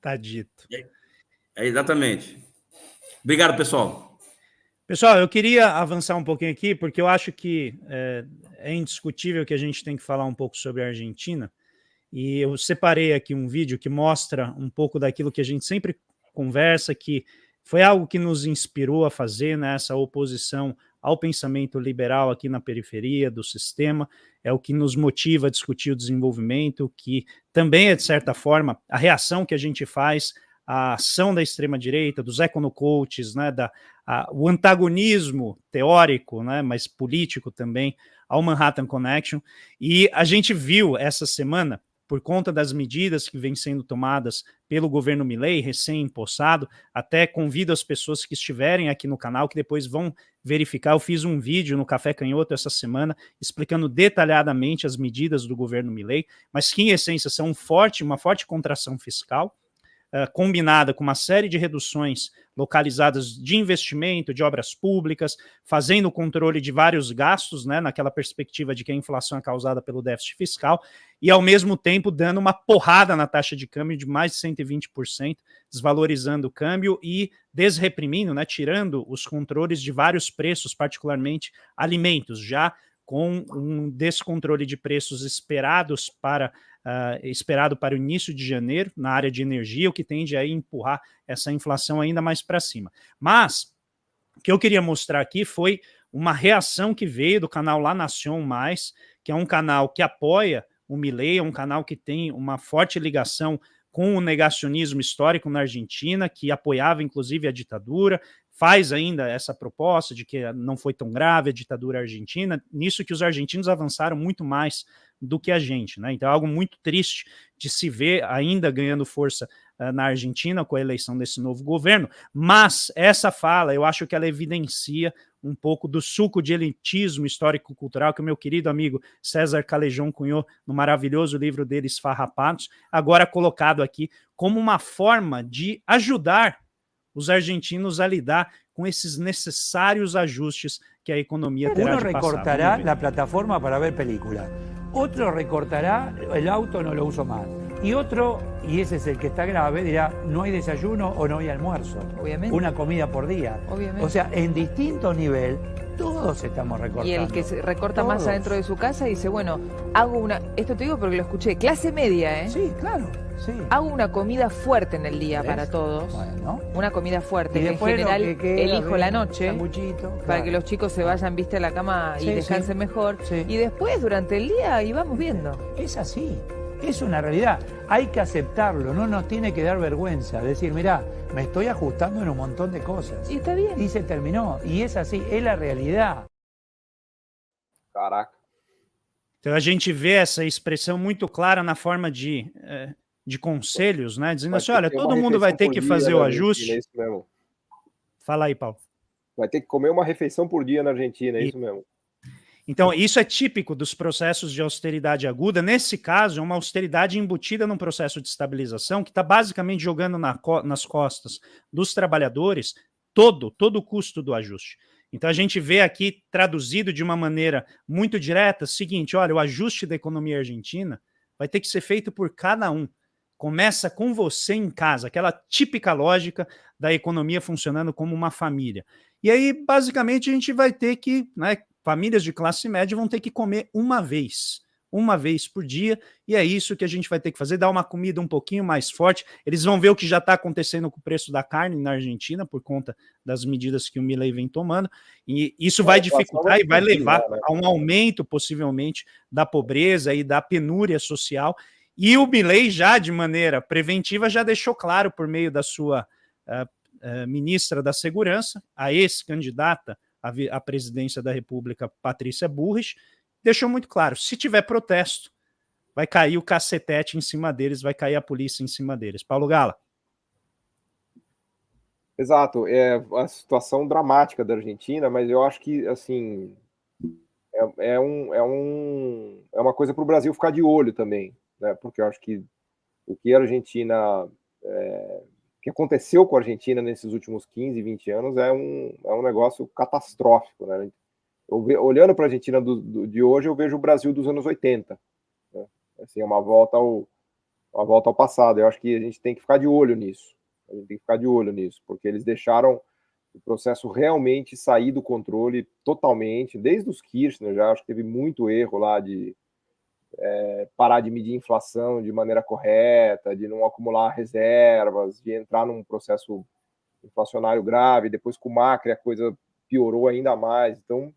Tá dito. Exatamente. Obrigado, pessoal. Pessoal, eu queria avançar um pouquinho aqui, porque eu acho que é indiscutível que a gente tem que falar um pouco sobre a Argentina, e eu separei aqui um vídeo que mostra um pouco daquilo que a gente sempre conversa, que foi algo que nos inspirou a fazer, né, essa oposição ao pensamento liberal aqui na periferia do sistema, é o que nos motiva a discutir o desenvolvimento, que também é, de certa forma, a reação que a gente faz à ação da extrema-direita, dos econocoaches, né, o antagonismo teórico, né, mas político também, ao Manhattan Connection. E a gente viu essa semana, por conta das medidas que vêm sendo tomadas pelo governo Milei, recém-impossado, até convido as pessoas que estiverem aqui no canal, que depois vão verificar, eu fiz um vídeo no Café Canhoto essa semana, explicando detalhadamente as medidas do governo Milei, mas que em essência são uma forte contração fiscal, combinada com uma série de reduções localizadas de investimento, de obras públicas, fazendo o controle de vários gastos, né, naquela perspectiva de que a inflação é causada pelo déficit fiscal, e ao mesmo tempo dando uma porrada na taxa de câmbio de mais de 120%, desvalorizando o câmbio e desreprimindo, né, tirando os controles de vários preços, particularmente alimentos, já com um descontrole de preços esperado para o início de janeiro na área de energia, o que tende a empurrar essa inflação ainda mais para cima. Mas o que eu queria mostrar aqui foi uma reação que veio do canal La Nación Mais, que é um canal que apoia o Milei, é um canal que tem uma forte ligação com o negacionismo histórico na Argentina, que apoiava inclusive a ditadura, faz ainda essa proposta de que não foi tão grave a ditadura argentina, nisso que os argentinos avançaram muito mais do que a gente, né? Então é algo muito triste de se ver ainda ganhando força na Argentina com a eleição desse novo governo, mas essa fala, eu acho que ela evidencia um pouco do suco de elitismo histórico-cultural que o meu querido amigo César Calejón cunhou no maravilhoso livro dele, Esfarrapados, agora colocado aqui como uma forma de ajudar os argentinos a lidar com esses necessários ajustes que a economia terá de passar. Uno recortará a plataforma para ver películas, otro recortará el auto, no lo uso más, y otro, y ese es el que está grave, dirá no hay desayuno o no hay almuerzo. Obviamente. Una comida por día. Obviamente. O sea, en distinto nivel, todos estamos recortando. Y el que se recorta todos. Más adentro de su casa dice, bueno, hago una, esto te digo porque lo escuché, clase media, ¿eh? Sí, claro. Sí. Hago una comida fuerte en el día para todos, bueno. Una comida fuerte, que en general elijo la noche para que los chicos se vayan, viste, a la cama y descansen mejor, y después durante el día y vamos viendo. Es así, es una realidad, hay que aceptarlo, no nos tiene que dar vergüenza, decir, mirá, me estoy ajustando en un montón de cosas. Y está bien. Y se terminó, y es así, es la realidad. Caraca. Então a gente vê essa expressão muito clara na forma de conselhos, né? Dizendo assim, olha, todo mundo vai ter que fazer o ajuste. É isso mesmo. Fala aí, Paulo. Vai ter que comer uma refeição por dia na Argentina, é isso mesmo. Então, isso é típico dos processos de austeridade aguda. Nesse caso, é uma austeridade embutida num processo de estabilização que está basicamente jogando nas costas dos trabalhadores todo o custo do ajuste. Então, a gente vê aqui traduzido de uma maneira muito direta o seguinte, olha, o ajuste da economia argentina vai ter que ser feito por cada um. Começa com você em casa, aquela típica lógica da economia funcionando como uma família. E aí, basicamente, a gente vai ter que, né, famílias de classe média vão ter que comer uma vez por dia, e é isso que a gente vai ter que fazer, dar uma comida um pouquinho mais forte. Eles vão ver o que já está acontecendo com o preço da carne na Argentina, por conta das medidas que o Milei vem tomando, e isso vai dificultar e vai levar a um aumento, possivelmente, da pobreza e da penúria social. E o Milei já, de maneira preventiva, já deixou claro, por meio da sua ministra da Segurança, a ex-candidata à presidência da República, Patrícia Bullrich, deixou muito claro, se tiver protesto, vai cair o cacetete em cima deles, vai cair a polícia em cima deles. Paulo Gala. Exato, é uma situação dramática da Argentina, mas eu acho que, assim, é uma coisa para o Brasil ficar de olho também, né? Porque eu acho que o que a Argentina, o que aconteceu com a Argentina nesses últimos 15, 20 anos é um negócio catastrófico, né? Olhando para a Argentina de hoje, eu vejo o Brasil dos anos 80. Né? Assim, é uma volta ao uma volta ao passado. Eu acho que a gente tem que ficar de olho nisso. Porque eles deixaram o processo realmente sair do controle totalmente, desde os Kirchner, já acho que teve muito erro lá de parar de medir inflação de maneira correta, de não acumular reservas, de entrar num processo inflacionário grave. Depois com o Macri a coisa piorou ainda mais. Então,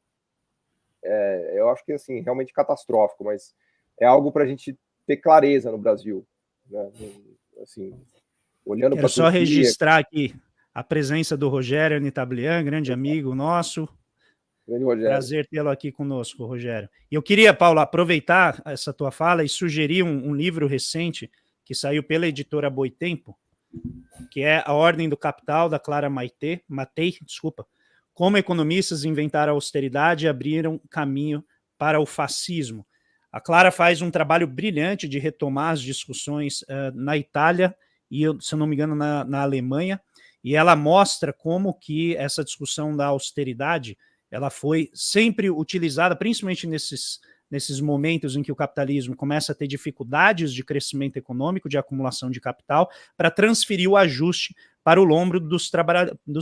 eu acho que assim, realmente catastrófico, mas é algo para a gente ter clareza no Brasil, né? Assim, olhando para Quero só registrar aqui a presença do Rogério Nitablian, grande amigo nosso. Prazer tê-lo aqui conosco, Rogério. E eu queria, Paulo, aproveitar essa tua fala e sugerir um livro recente que saiu pela editora Boitempo, que é A Ordem do Capital, da Clara Matei, como economistas inventaram a austeridade e abriram caminho para o fascismo. A Clara faz um trabalho brilhante de retomar as discussões na Itália e, se eu não me engano, na Alemanha, e ela mostra como que essa discussão da austeridade ela foi sempre utilizada, principalmente nesses momentos em que o capitalismo começa a ter dificuldades de crescimento econômico, de acumulação de capital, para transferir o ajuste para o lombo dos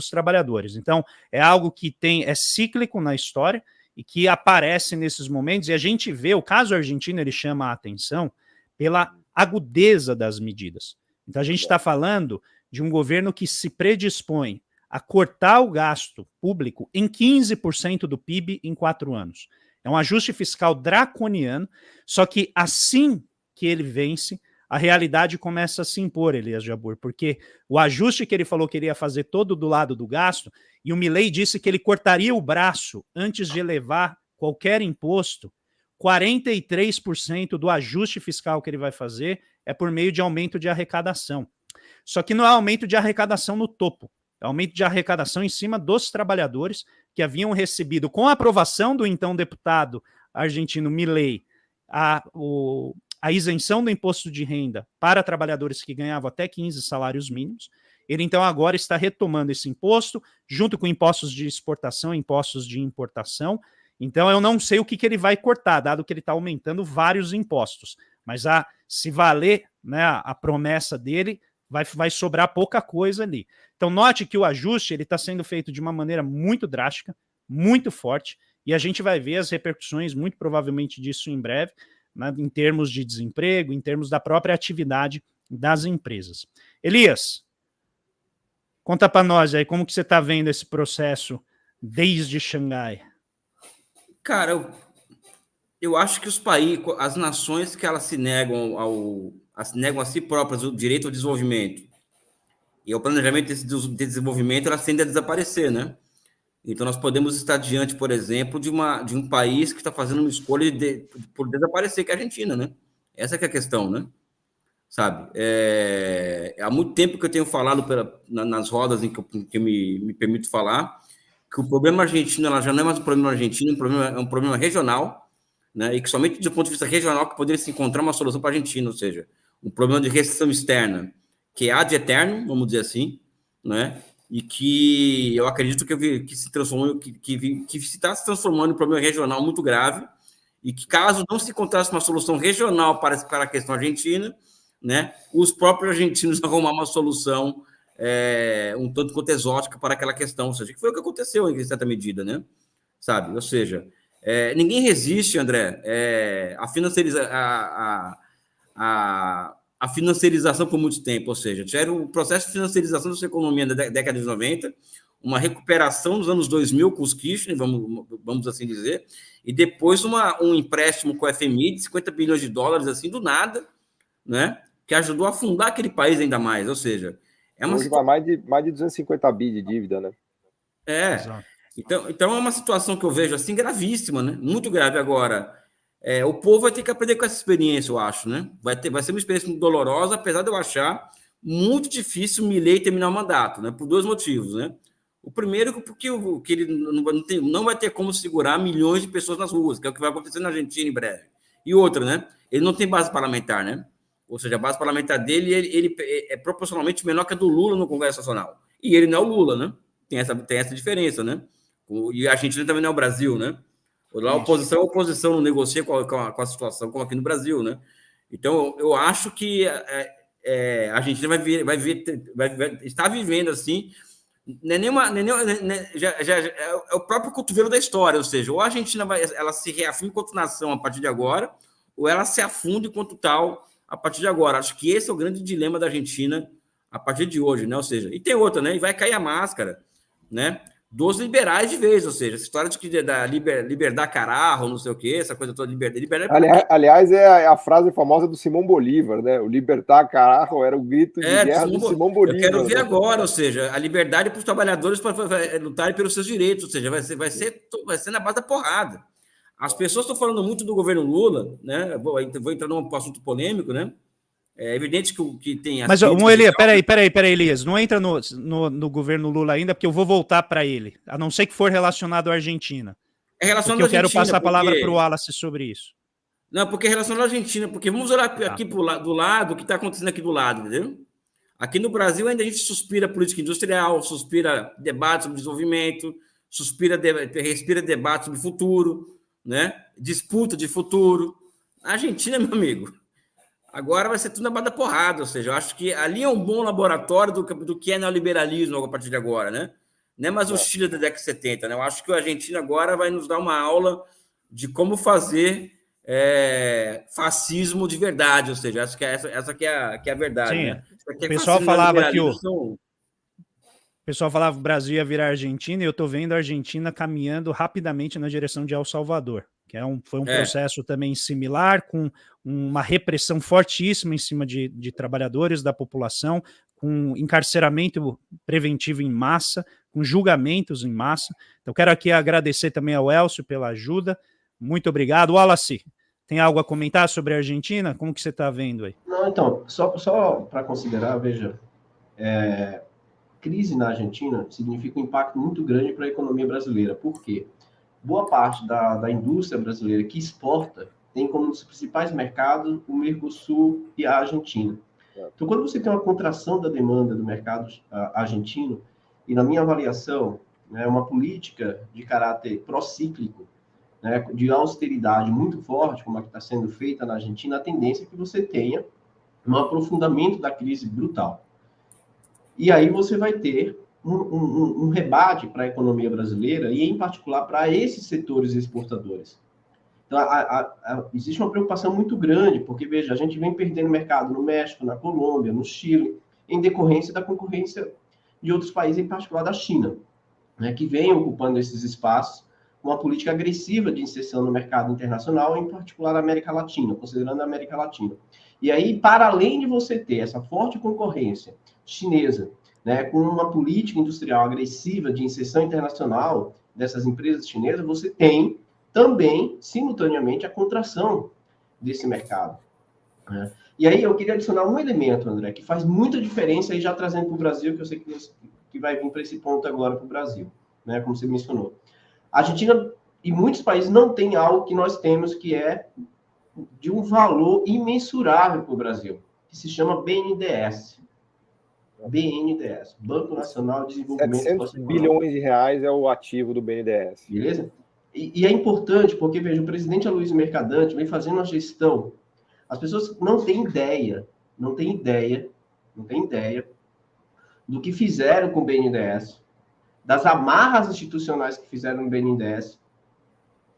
trabalhadores. Então, é algo que é cíclico na história e que aparece nesses momentos, e a gente vê, o caso argentino, ele chama a atenção pela agudeza das medidas. Então, a gente está falando de um governo que se predispõe a cortar o gasto público em 15% do PIB em 4 anos. É um ajuste fiscal draconiano, só que assim que ele vence, a realidade começa a se impor, Elias Jabbour, porque o ajuste que ele falou que ele ia fazer todo do lado do gasto, e o Milei disse que ele cortaria o braço antes de elevar qualquer imposto, 43% do ajuste fiscal que ele vai fazer é por meio de aumento de arrecadação. Só que não é aumento de arrecadação no topo, é aumento de arrecadação em cima dos trabalhadores que haviam recebido, com a aprovação do então deputado argentino Milei, a isenção do imposto de renda para trabalhadores que ganhavam até 15 salários mínimos. Ele, então, agora está retomando esse imposto, junto com impostos de exportação, impostos de importação. Então, eu não sei o que ele vai cortar, dado que ele está aumentando vários impostos. Mas, se valer, né, a promessa dele, vai sobrar pouca coisa ali. Então, note que o ajuste está sendo feito de uma maneira muito drástica, muito forte, e a gente vai ver as repercussões, muito provavelmente, disso em breve, né, em termos de desemprego, em termos da própria atividade das empresas. Elias, conta para nós aí como que você está vendo esse processo desde Xangai. Cara, eu acho que os países, as nações que elas se negam a si próprias o direito ao desenvolvimento e ao planejamento desse desenvolvimento, elas tendem a desaparecer, né? Então, nós podemos estar diante, por exemplo, de um país que está fazendo uma escolha por desaparecer, que é a Argentina, né? Essa que é a questão, né? Sabe? Há muito tempo que eu tenho falado nas rodas em que eu me permito falar que o problema argentino ela já não é mais um problema argentino, é um problema regional, né? E que somente do ponto de vista regional que poderia se encontrar uma solução para a Argentina, ou seja, um problema de recessão externa, que é ad eterno, vamos dizer assim, né? E que eu acredito que se transformou, que está se transformando em um problema regional muito grave, e que caso não se encontrasse uma solução regional para a questão argentina, né, os próprios argentinos arrumar uma solução um tanto quanto exótica para aquela questão, ou seja, que foi o que aconteceu em certa medida, né? Sabe? Ou seja, ninguém resiste, André, a financiarização por muito tempo, ou seja, tiveram o processo de financiarização da sua economia na década de 90, uma recuperação nos anos 2000 com os Kirchner, vamos assim dizer, e depois um empréstimo com o FMI de 50 bilhões de dólares, assim, do nada, né, que ajudou a afundar aquele país ainda mais, ou seja... Hoje vai mais de 250 bi de dívida, né? Então é uma situação que eu vejo, assim, gravíssima, né, muito grave agora. O povo vai ter que aprender com essa experiência, eu acho, né? Vai ser uma experiência muito dolorosa, apesar de eu achar muito difícil o Milei terminar o mandato, né? Por 2 motivos, né? O primeiro, porque ele não vai ter como segurar milhões de pessoas nas ruas, que é o que vai acontecer na Argentina em breve. E outra, né? Ele não tem base parlamentar, né? Ou seja, a base parlamentar dele ele é proporcionalmente menor que a do Lula no Congresso Nacional. E ele não é o Lula, né? Tem essa diferença, né? E a Argentina também não é o Brasil, né? Lá a oposição não negocia com a situação como aqui no Brasil, né? Então, eu acho que a Argentina está vivendo assim, é o próprio cotovelo da história, ou seja, ou a Argentina ela se reafirma enquanto nação a partir de agora, ou ela se afunda enquanto tal a partir de agora. Acho que esse é o grande dilema da Argentina a partir de hoje, né? Ou seja, e tem outra, né? E vai cair a máscara, né? Dos liberais de vez, ou seja, essa história de que liberdade caralho, não sei o quê, essa coisa toda, liberdade. Aliás, é a frase famosa do Simão Bolívar, né? O libertar caralho era o grito de guerra do Simão Bolívar. Eu quero ver agora, ou seja, a liberdade para os trabalhadores para lutarem pelos seus direitos, ou seja, vai ser na base da porrada. As pessoas estão falando muito do governo Lula, né? Vou entrar num assunto polêmico, né? É evidente que tem... Mas, Elias, peraí, Elias, não entra no governo Lula ainda, porque eu vou voltar para ele, a não ser que for relacionado à Argentina. É relacionado à Argentina. Eu quero passar a palavra para o Wallace sobre isso. Não, porque é relacionado à Argentina, porque vamos olhar aqui do lado, o que está acontecendo aqui do lado, entendeu? Aqui no Brasil ainda a gente suspira política industrial, suspira debate sobre desenvolvimento, respira debate sobre futuro, né? Disputa de futuro. A Argentina, meu amigo, agora vai ser tudo na base da porrada, ou seja, eu acho que ali é um bom laboratório do que é neoliberalismo a partir de agora, né? Não é mais o Chile da década de 70, né? Eu acho que a Argentina agora vai nos dar uma aula de como fazer fascismo de verdade, ou seja, acho que essa que é a verdade. Sim, né? O pessoal falava que o pessoal falava que o Brasil ia virar Argentina, e eu estou vendo a Argentina caminhando rapidamente na direção de El Salvador, que foi um processo também similar, com uma repressão fortíssima em cima de trabalhadores da população, com encarceramento preventivo em massa, com julgamentos em massa. Então, quero aqui agradecer também ao Elcio pela ajuda. Muito obrigado. Wallace, tem algo a comentar sobre a Argentina? Como que você está vendo aí? Não, então, só para considerar, veja, crise na Argentina significa um impacto muito grande para a economia brasileira. Por quê? Boa parte da indústria brasileira que exporta tem como um dos principais mercados o Mercosul e a Argentina. Então, quando você tem uma contração da demanda do mercado argentino, e na minha avaliação, uma política de caráter procíclico, de austeridade muito forte, como a que está sendo feita na Argentina, a tendência é que você tenha um aprofundamento da crise brutal. E aí você vai ter um rebate para a economia brasileira e, em particular, para esses setores exportadores. Então, existe uma preocupação muito grande, porque, veja, a gente vem perdendo mercado no México, na Colômbia, no Chile, em decorrência da concorrência de outros países, em particular da China, que vem ocupando esses espaços, uma política agressiva de inserção no mercado internacional, em particular na América Latina, considerando a América Latina. E aí, para além de você ter essa forte concorrência chinesa, com uma política industrial agressiva de inserção internacional dessas empresas chinesas, você tem também, simultaneamente, a contração desse mercado. E aí eu queria adicionar um elemento, André, que faz muita diferença, aí já trazendo para o Brasil, que eu sei que vai vir para esse ponto agora para o Brasil, como você mencionou. A Argentina e muitos países não têm algo que nós temos, que é de um valor imensurável para o Brasil, que se chama BNDES. BNDES, Banco Nacional de Desenvolvimento. 700 bilhões de reais é o ativo do BNDES. Beleza? E é importante, porque, veja, o presidente Aloysio Mercadante vem fazendo uma gestão. As pessoas não têm ideia do que fizeram com o BNDES, das amarras institucionais que fizeram no BNDES,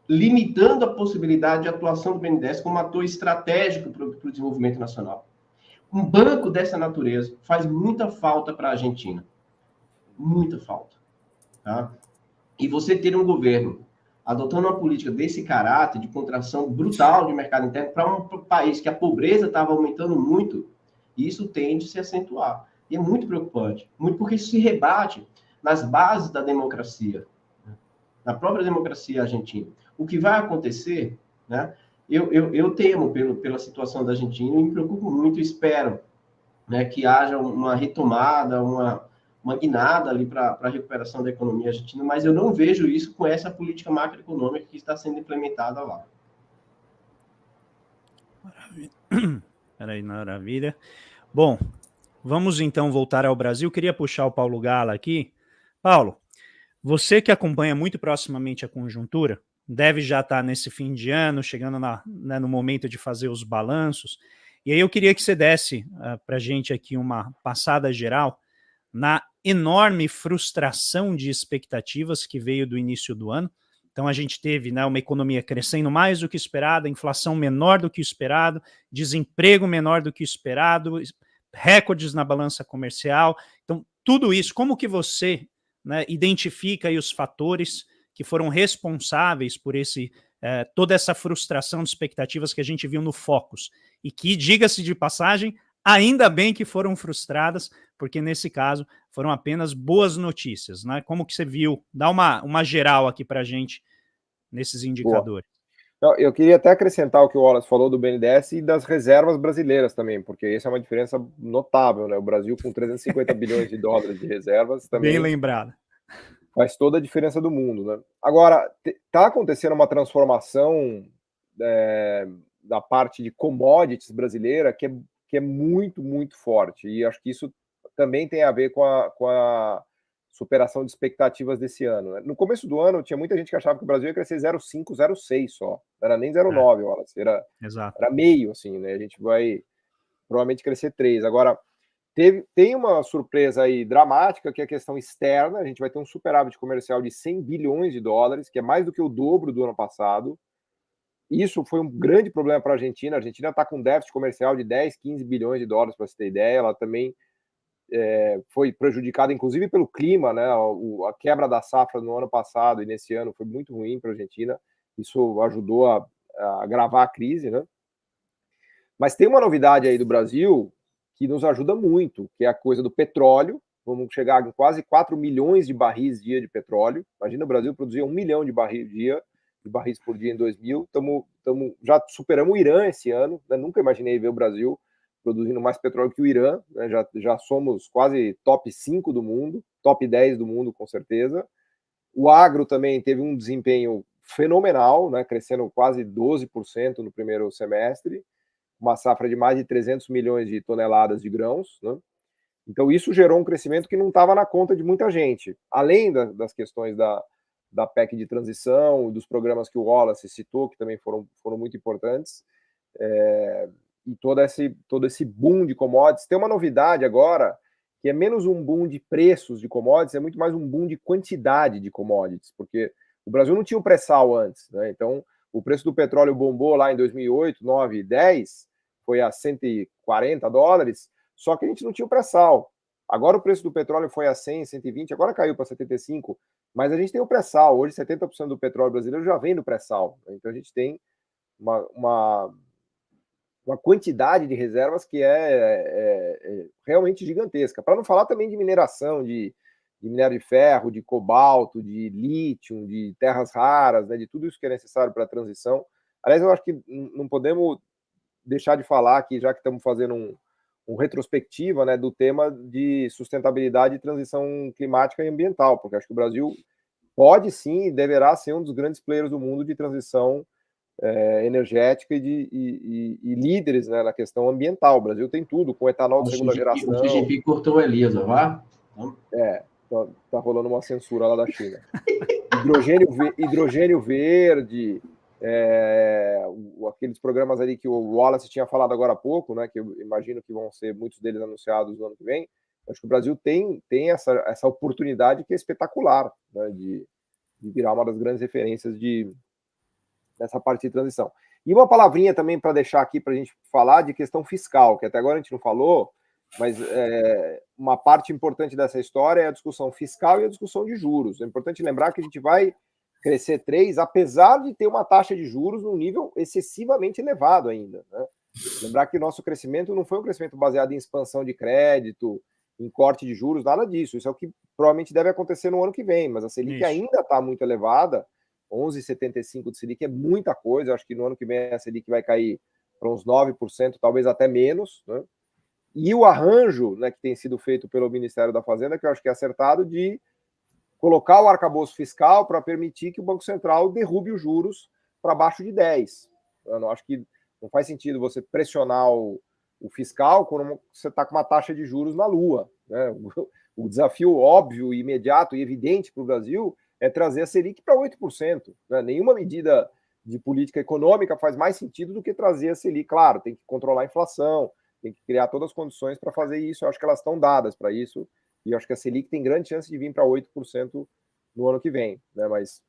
limitando a possibilidade de atuação do BNDES como ator estratégico para o desenvolvimento nacional. Um banco dessa natureza faz muita falta para a Argentina. Muita falta. Tá? E você ter um governo adotando uma política desse caráter, de contração brutal de mercado interno, para um país que a pobreza estava aumentando muito, isso tende a se acentuar. E é muito preocupante. Muito porque isso se rebate nas bases da democracia, na própria democracia argentina. O que vai acontecer, eu temo pela situação da Argentina e me preocupo muito, espero que haja uma retomada, uma guinada ali para a recuperação da economia argentina, mas eu não vejo isso com essa política macroeconômica que está sendo implementada lá. Maravilha. Bom, vamos então voltar ao Brasil. Queria puxar o Paulo Gala aqui. Paulo, você que acompanha muito proximamente a conjuntura, deve já estar nesse fim de ano, chegando no momento de fazer os balanços. E aí eu queria que você desse para a gente aqui uma passada geral na enorme frustração de expectativas que veio do início do ano. Então a gente teve, né, uma economia crescendo mais do que esperado, inflação menor do que esperado, desemprego menor do que esperado, recordes na balança comercial. Então tudo isso, como que você, né, identifica aí os fatores que foram responsáveis por toda essa frustração de expectativas que a gente viu no Focus, e que, diga-se de passagem, ainda bem que foram frustradas, porque nesse caso foram apenas boas notícias, né? Como que você viu? Dá uma geral aqui para a gente nesses indicadores. Não, eu queria até acrescentar o que o Wallace falou do BNDES e das reservas brasileiras também, porque essa é uma diferença notável, né? O Brasil com 350 bilhões de dólares de reservas também... Bem lembrado. Faz toda a diferença do mundo, né? Agora, está acontecendo uma transformação da parte de commodities brasileira que é muito, muito forte. E acho que isso também tem a ver com a superação de expectativas desse ano, né? No começo do ano, tinha muita gente que achava que o Brasil ia crescer 0,5, 0,6 só. Não era nem 0,9, era meio, assim, né? A gente vai provavelmente crescer 3. Agora, tem uma surpresa aí dramática, que é a questão externa. A gente vai ter um superávit comercial de 100 bilhões de dólares, que é mais do que o dobro do ano passado. Isso foi um grande problema para a Argentina. A Argentina está com um déficit comercial de 10, 15 bilhões de dólares, para você ter ideia. Ela também foi prejudicada, inclusive, pelo clima, né? A quebra da safra no ano passado e nesse ano foi muito ruim para a Argentina. Isso ajudou a agravar a crise, né? Mas tem uma novidade aí do Brasil que nos ajuda muito, que é a coisa do petróleo. Vamos chegar em quase 4 milhões de barris dia de petróleo. Imagina, o Brasil produzia 1 milhão de barris por dia em 2000. Já superamos o Irã esse ano, né? Nunca imaginei ver o Brasil produzindo mais petróleo que o Irã, né? Já somos quase top 5 do mundo, top 10 do mundo, com certeza. O agro também teve um desempenho fenomenal, né? Crescendo quase 12% no primeiro semestre, uma safra de mais de 300 milhões de toneladas de grãos, né? Então isso gerou um crescimento que não estava na conta de muita gente, além das questões da PEC de transição, dos programas que o Wallace citou, que também foram muito importantes, e todo esse boom de commodities. Tem uma novidade agora, que é menos um boom de preços de commodities, é muito mais um boom de quantidade de commodities, porque o Brasil não tinha o pré-sal antes, né? Então o preço do petróleo bombou lá em 2008, 9 e 10, foi a 140 dólares, só que a gente não tinha o pré-sal. Agora o preço do petróleo foi a 100, 120, agora caiu para 75, mas a gente tem o pré-sal. Hoje 70% do petróleo brasileiro já vem do pré-sal. Então a gente tem uma quantidade de reservas que é realmente gigantesca. Para não falar também de mineração, de minério de ferro, de cobalto, de lítio, de terras raras, né, de tudo isso que é necessário para a transição. Aliás, eu acho que não podemos deixar de falar aqui, já que estamos fazendo um retrospectiva, né, do tema de sustentabilidade e transição climática e ambiental, porque acho que o Brasil pode sim e deverá ser um dos grandes players do mundo de transição energética e líderes, né, na questão ambiental. O Brasil tem tudo, com etanol de segunda geração. O Xi cortou o Elias, não vai? Tá rolando uma censura lá da China. Hidrogênio verde, aqueles programas ali que o Wallace tinha falado agora há pouco, né, que eu imagino que vão ser muitos deles anunciados no ano que vem. Acho que o Brasil tem essa oportunidade que é espetacular, né, de virar uma das grandes referências dessa parte de transição. E uma palavrinha também para deixar aqui para a gente falar de questão fiscal, que até agora a gente não falou, mas uma parte importante dessa história é a discussão fiscal e a discussão de juros. É importante lembrar que a gente vai crescer 3, apesar de ter uma taxa de juros num nível excessivamente elevado ainda, né? Lembrar que o nosso crescimento não foi um crescimento baseado em expansão de crédito, em corte de juros, nada disso. Isso é o que provavelmente deve acontecer no ano que vem, mas a Selic ainda está muito elevada. 11,75 de Selic é muita coisa. Eu acho que no ano que vem a Selic vai cair para uns 9%, talvez até menos, né? E o arranjo, né, que tem sido feito pelo Ministério da Fazenda, que eu acho que é acertado, de colocar o arcabouço fiscal para permitir que o Banco Central derrube os juros para baixo de 10. Eu não acho que não faz sentido você pressionar o fiscal quando você está com uma taxa de juros na lua, né? O desafio óbvio, imediato e evidente para o Brasil é trazer a Selic para 8%. Né? Nenhuma medida de política econômica faz mais sentido do que trazer a Selic. Claro, tem que controlar a inflação, tem que criar todas as condições para fazer isso. Eu acho que elas estão dadas para isso, e eu acho que a Selic tem grande chance de vir para 8% no ano que vem, né? Mas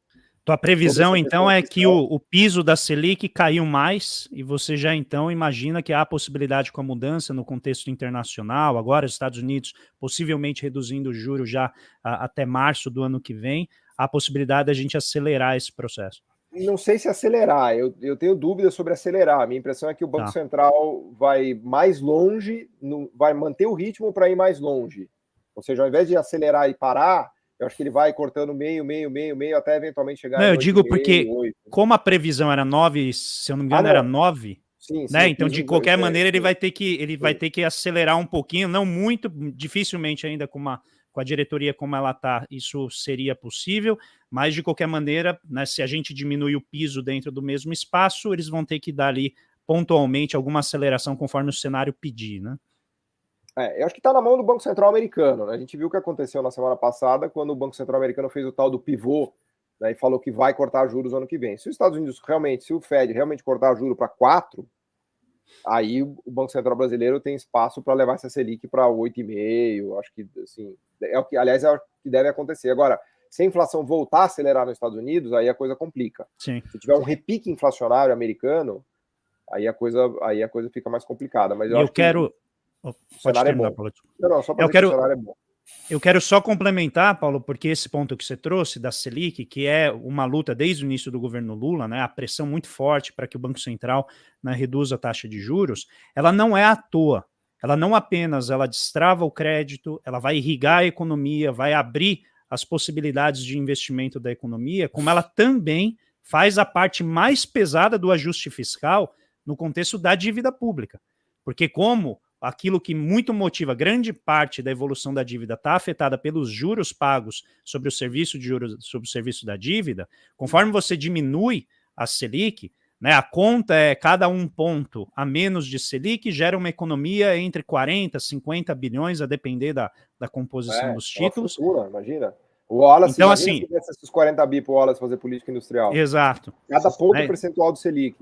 tua previsão, então, é que o piso da Selic caiu mais, e você já, então, imagina que há a possibilidade com a mudança no contexto internacional, agora os Estados Unidos possivelmente reduzindo o juro já até março do ano que vem, há a possibilidade da gente acelerar esse processo. Não sei se acelerar, eu tenho dúvidas sobre acelerar. A minha impressão é que o Banco Central vai mais longe, vai manter o ritmo para ir mais longe. Ou seja, ao invés de acelerar e parar, eu acho que ele vai cortando meio, até eventualmente chegar não, em 8,5, eu digo porque, 8. Como a previsão era 9, se eu não me engano, era 9, sim, né? Então, de qualquer maneira, ele vai ter que acelerar um pouquinho, não muito, dificilmente ainda com a diretoria como ela está, isso seria possível, mas de qualquer maneira, né, se a gente diminui o piso dentro do mesmo espaço, eles vão ter que dar ali pontualmente alguma aceleração conforme o cenário pedir, né? Eu acho que está na mão do Banco Central americano, né? A gente viu o que aconteceu na semana passada, quando o Banco Central americano fez o tal do pivô, né, e falou que vai cortar juros no ano que vem. Se os Estados Unidos realmente, se o Fed realmente cortar juros para 4, aí o Banco Central brasileiro tem espaço para levar essa Selic para 8,5. Acho que, assim, aliás, é o que deve acontecer. Agora, se a inflação voltar a acelerar nos Estados Unidos, aí a coisa complica. Sim. Se tiver um repique inflacionário americano, aí a coisa fica mais complicada. Mas eu quero. Pode terminar, Paulo. Não, só para dizer que o cenário é bom. Eu quero só complementar, Paulo, porque esse ponto que você trouxe da Selic, que é uma luta desde o início do governo Lula, né, a pressão muito forte para que o Banco Central, né, reduza a taxa de juros, ela não é à toa. Ela não apenas destrava o crédito, ela vai irrigar a economia, vai abrir as possibilidades de investimento da economia, como ela também faz a parte mais pesada do ajuste fiscal no contexto da dívida pública. Porque como aquilo que muito motiva grande parte da evolução da dívida está afetada pelos juros pagos sobre o serviço de juros, sobre o serviço da dívida, conforme você diminui a Selic, né, a conta é cada um ponto a menos de Selic gera uma economia entre 40 e 50 bilhões, a depender da composição dos títulos. Fortuna, imagina. O Wallace, então, imagina se tivesse esses 40 bi para o Wallace fazer política industrial. Exato. Cada ponto percentual do Selic.